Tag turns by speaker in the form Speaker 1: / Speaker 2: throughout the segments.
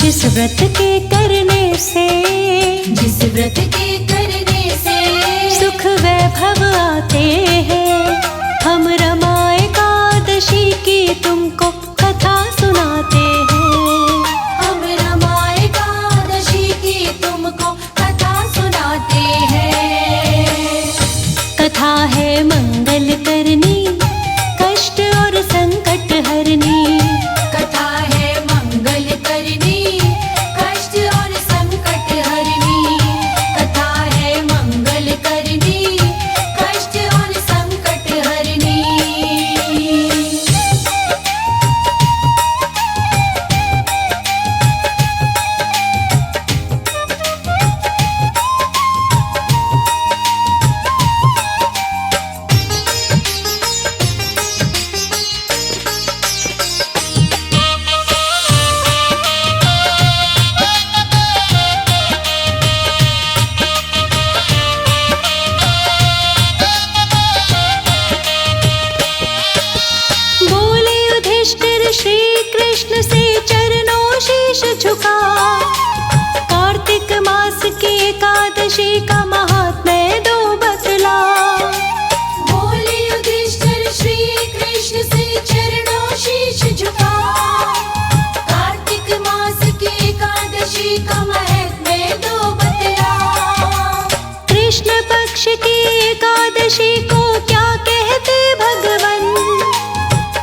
Speaker 1: जिस व्रत के करने से,
Speaker 2: जिस व्रत के करने से
Speaker 1: सुख वैभव आते हैं। हम रमा एकादशी की तुमको कथा सुनाते हैं।
Speaker 2: हम रमा एकादशी की तुमको कथा सुनाते हैं।
Speaker 1: कथा है मंगल करनी, कष्ट और संकट हरनी।
Speaker 2: कथा है मंगल करनी, कष्ट और संकट हरनी। कथा है मंगल करनी, कष्ट और संकट हरनी।
Speaker 1: बोले युधिष्ठिर श्री कृष्ण से चरणों शीश झुका। कार्तिक मास की एकादशी का महात्म्य दो बतला।
Speaker 2: बोले युधिष्ठिर श्री कृष्ण से चरणों शीश झुका। कार्तिक मास की एकादशी का महत्म्य दो बतला।
Speaker 1: कृष्ण पक्ष की एकादशी को क्या कहते भगवन,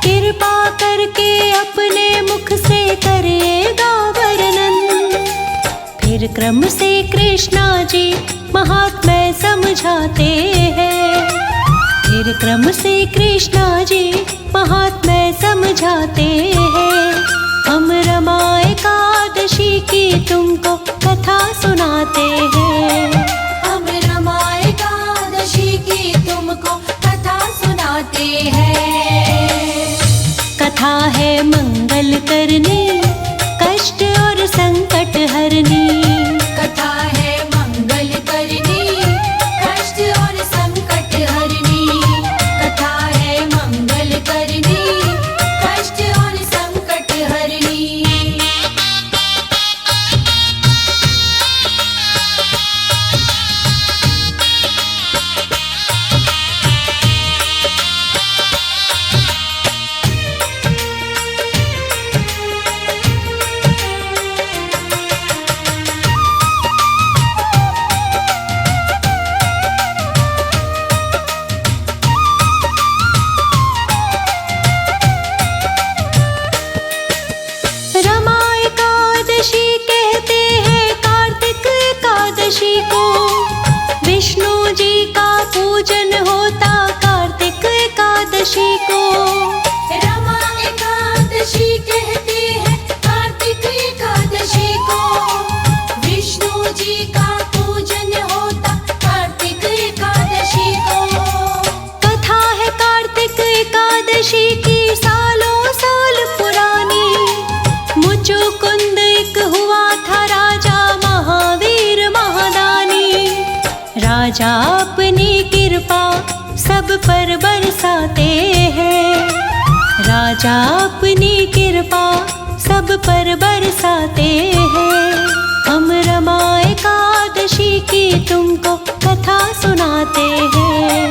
Speaker 1: कृपा करके अपने मुख से करिएगा वर्णन। फिर क्रम से कृष्णा जी महात्म्य समझाते हैं। फिर क्रम से कृष्णा जी महात्म्य समझाते हैं। हम रमा एकादशी की तुमको कथा सुनाते हैं।
Speaker 2: हम रमा एकादशी की तुमको कथा सुनाते हैं।
Speaker 1: कथा है मंगल करनी, कष्ट और संकट हरनी।
Speaker 2: कथा है मंगल करनी, कष्ट और संकट हरनी। कथा है मंगल करनी, कष्ट और संकट हरनी।
Speaker 1: रमा एकादशी कहते हैं कार्तिक एकादशी को। विष्णु जी का पूजन होता कार्तिक एकादशी को।
Speaker 2: रमा एकादशी कहते हैं कार्तिक एकादशी को। विष्णु जी का पूजन होता कार्तिक एकादशी को।
Speaker 1: कथा है कार्तिक एकादशी की सालों साल पुरानी। मुचुकुंद एक हुआ था राजा महावीर महादानी। राजा अपनी कृपा सब पर बरसाते हैं। राजा अपनी कृपा सब पर बरसाते हैं। हम रमा एकादशी की तुमको कथा सुनाते हैं।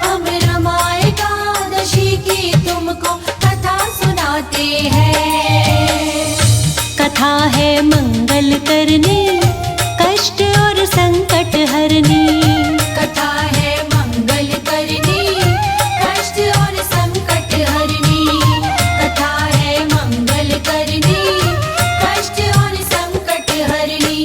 Speaker 2: हम रमा एकादशी की तुमको कथा सुनाते हैं।
Speaker 1: कथा है मंगल करनी, कष्ट और संकट हरनी।
Speaker 2: कथा है मंगल करनी, कष्ट और संकट हरनी। कथा है मंगल करनी, कष्ट और संकट हरनी।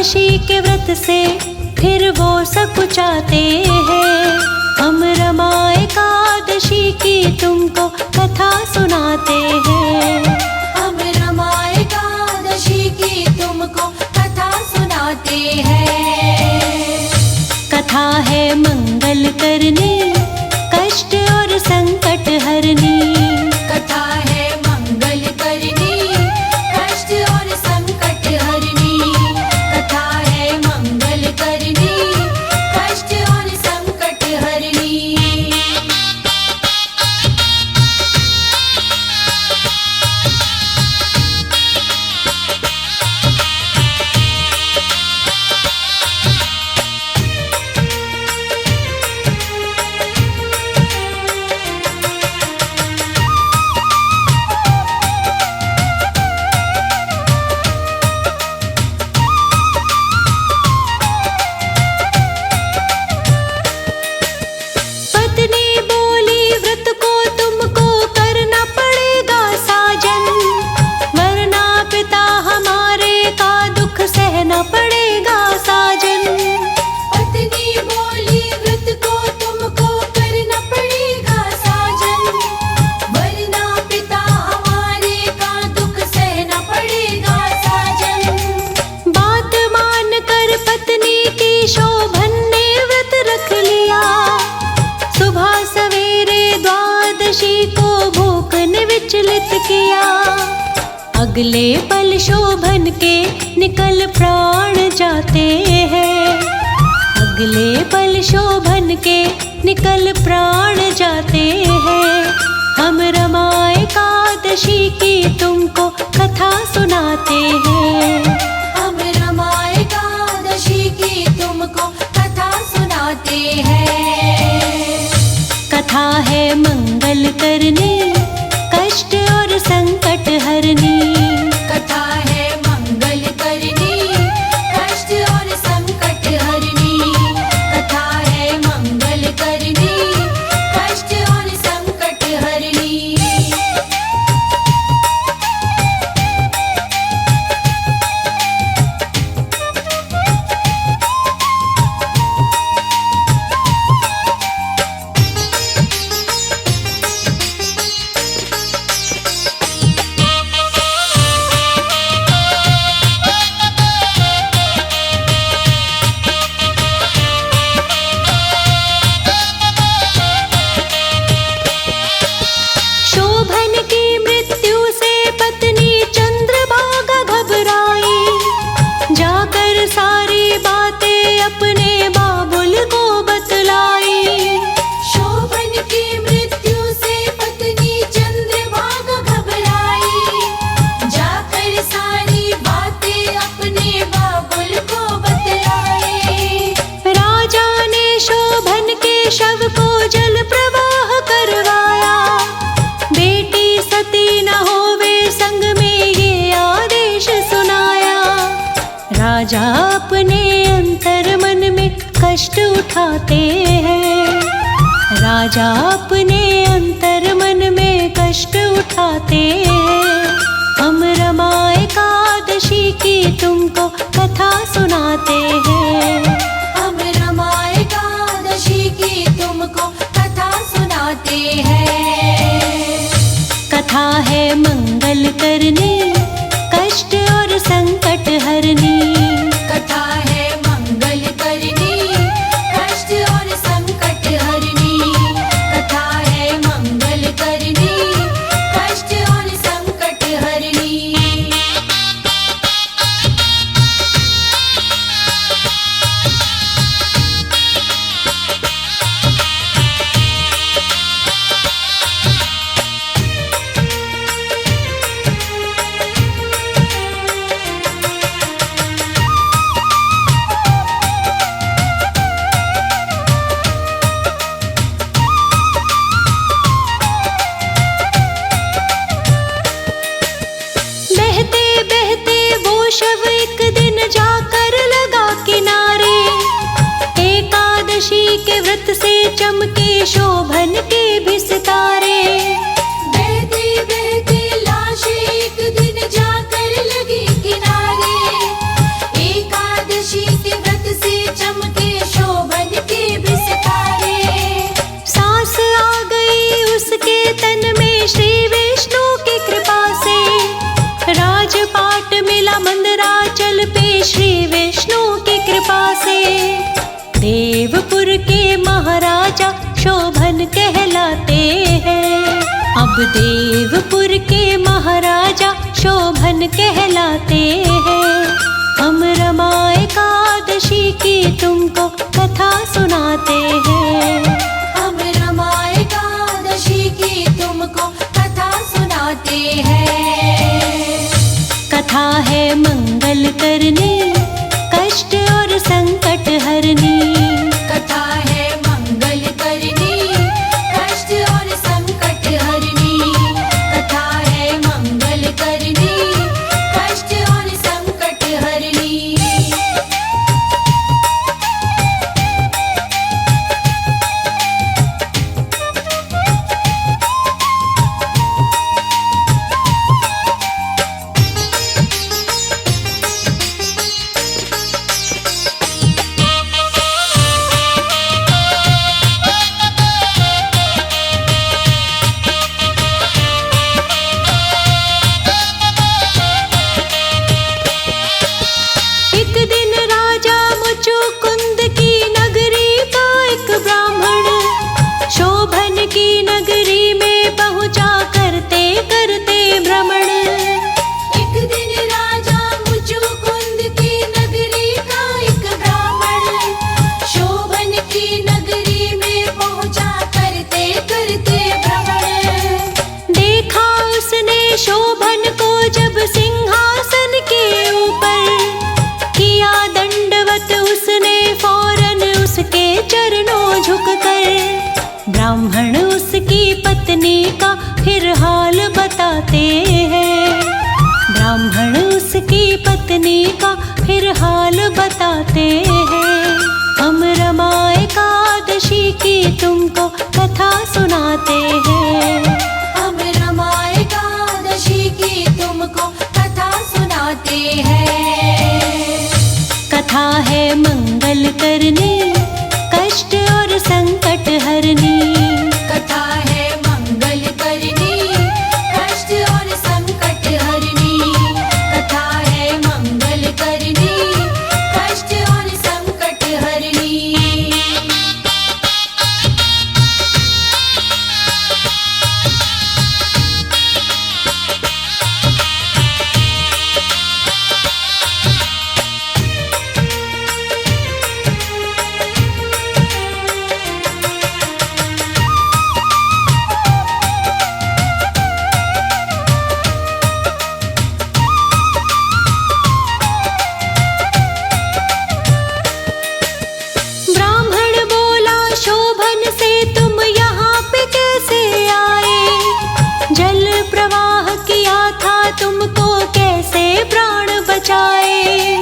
Speaker 1: एकादशी के व्रत से फिर वो सकुचाते हैं। हम रमा एकादशी की तुमको कथा सुनाते हैं।
Speaker 2: हम रमा एकादशी की तुमको कथा सुनाते हैं।
Speaker 1: कथा है मंगल करनी, कष्ट और संकट हरनी।
Speaker 2: कथा है मंगल करनी, कष्ट और संकट हरनी। कथा है मंगल करनी, कष्ट और संकट हरनी।
Speaker 1: पत्नी बोली व्रत को तुमको करना पड़ेगा साजन, वरना पिता हमारे का दुख सहना पड़ेगा साजन।
Speaker 2: पत्नी बोली व्रत को तुमको करना पड़ेगा साजन, वरना पिता हमारे का दुख सहना पड़ेगा साजन।
Speaker 1: बात मान कर पत्नी की शोभन ने व्रत रख लिया। सुबह सवेरे द्वादशी को भूख ने विचलित किया। अगले पल शोभन के निकल प्राण जाते हैं। अगले पल शोभन के निकल प्राण जाते हैं। हम रमा एकादशी की तुमको कथा सुनाते हैं।
Speaker 2: हम रमा एकादशी की तुमको कथा सुनाते हैं।
Speaker 1: कथा है मंगल करनी, कष्ट और संकट हरनी।
Speaker 2: कथा है मंगल करनी, कष्ट और संकट हरनी। कथा है मंगल करनी, कष्ट और संकट हरनी।
Speaker 1: शोभन की मृत्यु से पत्नी चंद्रभागा घबराई। जाकर सारी बातें अपने बाबुल को बतलाई।
Speaker 2: शोभन की मृत्यु से पत्नी चंद्रभागा घबराई। जाकर सारी बातें अपने बाबुल को बतलाई।
Speaker 1: राजा ने शोभन के शव को जल प्रवाह करवाया। बेटी सती न होवे संग में ये आदेश सुनाया। राजा अपने अंतर मन में कष्ट उठाते हैं। राजा अपने अंतर मन में कष्ट उठाते हैं। हम रमा एकादशी की तुमको कथा सुनाते हैं।
Speaker 2: हम रमा एकादशी की तुमको कथा सुनाते हैं।
Speaker 1: कथा है मंगल करनी, कष्ट और संकट हरनी।
Speaker 2: कथा है मंगल करनी, कष्ट और संकट हरनी। कथा है मंगल करनी, कष्ट और संकट हरनी।
Speaker 1: चमके शोभन के भी सितारे।
Speaker 2: बहती बहती लाश एक दिन जाकर लगी किनारे। एकादशी
Speaker 1: देवपुर के महाराजा शोभन कहलाते हैं। हम रमा एकादशी की तुमको कथा सुनाते हैं।
Speaker 2: हम रमा एकादशी की तुमको कथा सुनाते हैं।
Speaker 1: कथा है मंगल करनी, कष्ट और संकट हरनी।
Speaker 2: कथा है मंगल करनी, कष्ट और संकट हरनी। कथा है मंगल करनी, कष्ट और संकट हरनी।
Speaker 1: एक दिन राजा मुचुकुंद की नगरी का एक ब्राह्मण शोभन की नगरी में पहुंचा करते करते भ्रमण।
Speaker 2: एक दिन राजा मुचुकुंद की नगरी का एक ब्राह्मण शोभन की नगरी में पहुंचा करते करते भ्रमण।
Speaker 1: देखा उसने शोभन को जब सिंहासन के ऊपर, किया दंडवत उसने फौरन उसके चरणों झुककर। ब्राह्मण उसकी पत्नी का फिर हाल बताते हैं। ब्राह्मण उसकी पत्नी का फिर हाल बताते हैं। हम रमा एकादशी की तुमको कथा सुनाते हैं।
Speaker 2: हम रमा एकादशी की तुमको कथा सुनाते हैं।
Speaker 1: कथा है मंगल करनी, कष्ट और संकट हरनी।
Speaker 2: कथा है मंगल करनी, कष्ट और संकट हरनी। कथा है मंगल करनी, कष्ट और संकट हरनी।
Speaker 1: ब्राह्मण बोला शोभन से तुम यहाँ पे कैसे आए? जल प्रवाह किया था तुमको कैसे प्राण बचाए?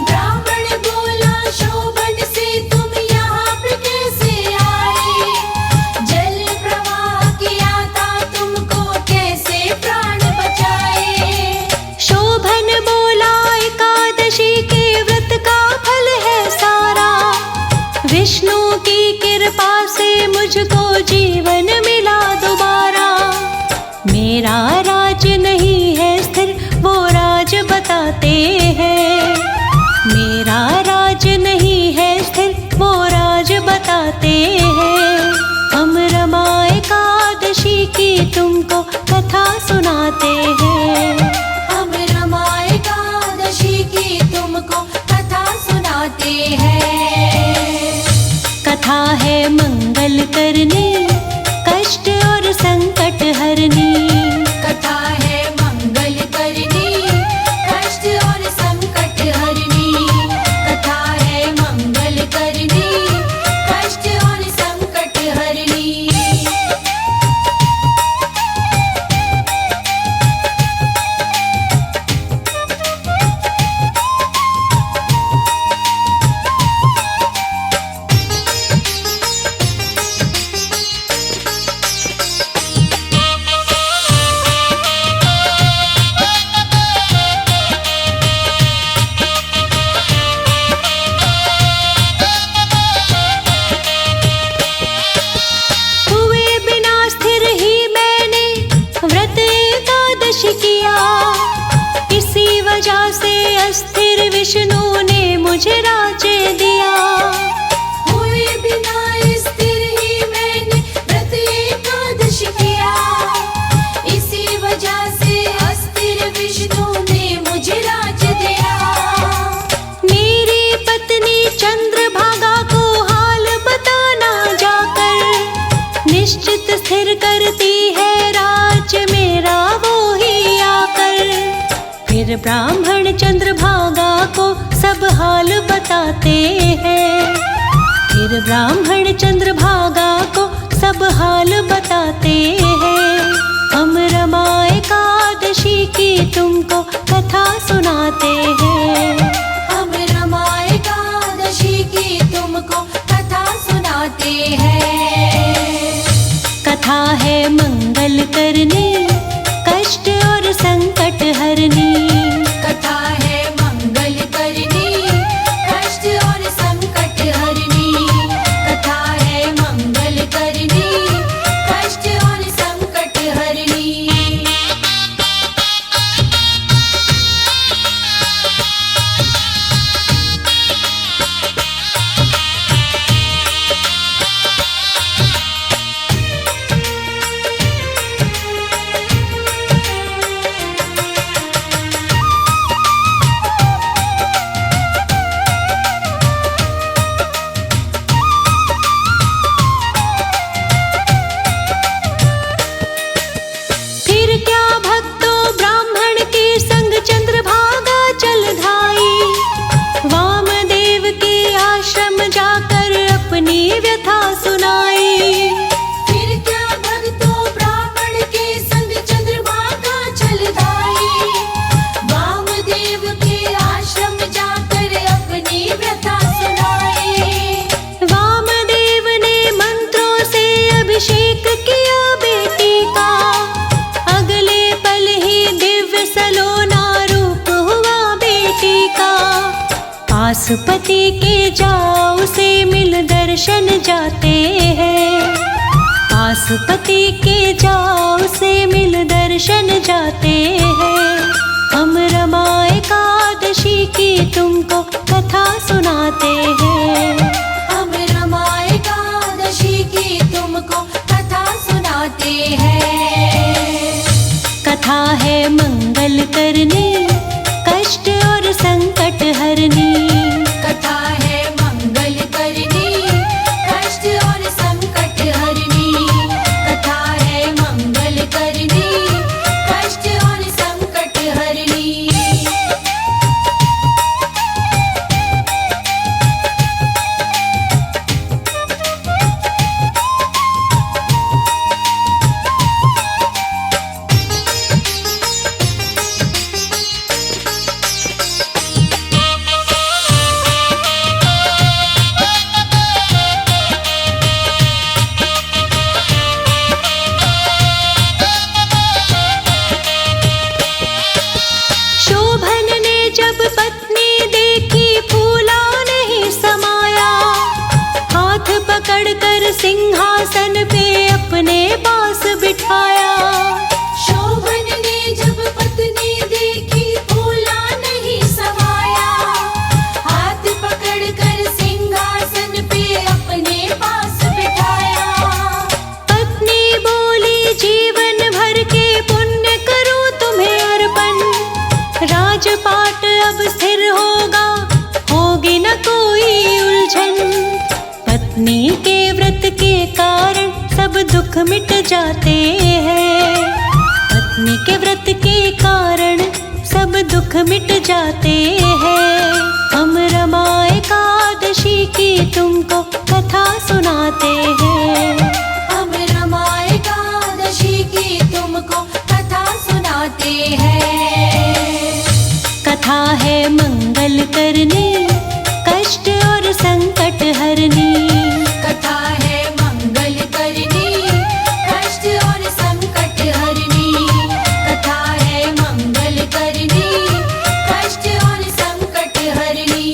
Speaker 2: ब्राह्मण बोला शोभन से तुम यहाँ पे कैसे आए? जल प्रवाह किया था तुमको कैसे प्राण बचाए?
Speaker 1: शोभन बोला एकादशी के व्रत का फल है सारा। विष्णु की कृपा से मुझको जीवन मिला दोबारा। मेरा राज नहीं है स्थिर वो राज बताते हैं। मेरा राज नहीं है स्थिर वो राज बताते हैं। हम रमा एकादशी की तुमको कथा सुनाते हैं।
Speaker 2: हम रमा एकादशी की तुमको कथा सुनाते हैं।
Speaker 1: कथा है मंगल करनी, कष्ट और संकट हरनी।
Speaker 2: कथा है मंगल करनी, कष्ट और संकट हरनी। कथा है मंगल करनी, कष्ट और संकट हरनी।
Speaker 1: बताते हैं। फिर ब्राह्मण चंद्रभागा को सब हाल बताते हैं। हम रमा एकादशी की तुमको कथा सुनाते हैं।
Speaker 2: हम रमा एकादशी की तुमको कथा सुनाते हैं।
Speaker 1: कथा है मंगल करनी, कष्ट और संकट हरनी।
Speaker 2: कथा है मंगल करनी, कष्ट और संकट हरनी। कथा है मंगल करनी, कष्ट और संकट हरनी।
Speaker 1: फिर क्या भक्तों ब्राह्मण के संग चंद्रभागा चल धाई। वामदेव के आश्रम जाकर अपनी व्यथा सुनाई।
Speaker 2: फिर क्या भक्तों ब्राह्मण के संग चंद्रभागा चल धाई। वामदेव के आश्रम जाकर अपनी व्यथा सुनाई।
Speaker 1: वामदेव ने मंत्रों से अभिषेक किया बेटी का। अगले पल ही दिव्य सलोना रूप हुआ बेटी का। पाशुपति के जाओ से मिल दर्शन जाते हैं। पाशुपति के जाओ से मिल दर्शन जाते हैं। हम रमा एकादशी की तुमको कथा सुनाते हैं।
Speaker 2: हम रमा एकादशी की तुमको कथा सुनाते हैं।
Speaker 1: कथा है मंगल करनी, कष्ट और संकट हरनी।
Speaker 2: कथा है मंगल करनी, कष्ट और संकट हरनी। कथा है मंगल करनी, कष्ट और संकट हरनी।
Speaker 1: शोभन ने जब पत्नी देखी फूला नहीं समाया। हाथ पकड़कर सिंहासन पे अपने पास बिठाया।
Speaker 2: शोभन ने जब पत्नी देखी फूला नहीं समाया। हाथ पकड़कर सिंहासन पे अपने पास बिठाया।
Speaker 1: पत्नी बोली जीवन भर के पुण्य करूं तुम्हें अर्पण। राजपाट अब स्थिर होगा, होगी न कोई उलझन। पत्नी के व्रत के कारण सब दुख मिट जाते हैं। पत्नी के व्रत के कारण सब दुख मिट जाते हैं। हम रमा एकादशी की तुमको कथा सुनाते हैं।
Speaker 2: हम रमा एकादशी की तुमको कथा सुनाते हैं।
Speaker 1: कथा है मंगल करनी, कष्ट और संकट हरनी।
Speaker 2: कथा है मंगल करनी, कष्ट और संकट हरनी। कथा है मंगल करनी, कष्ट और संकट हरनी।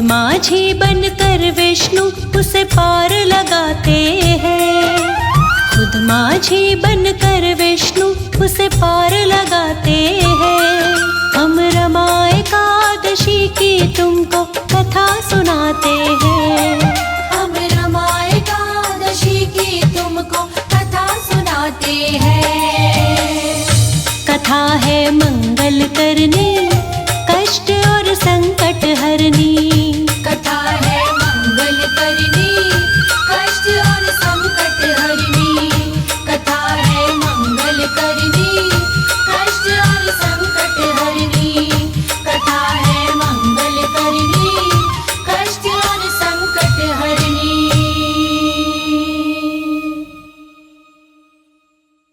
Speaker 1: माझी बनकर विष्णु उसे पार लगाते हैं। खुद माझी बनकर विष्णु उसे पार लगाते हैं। हम रमा एकादशी की तुमको कथा सुनाते हैं।
Speaker 2: हम रमा एकादशी की तुमको कथा सुनाते हैं।
Speaker 1: कथा है मंगल करनी, कष्ट और संकट हरनी।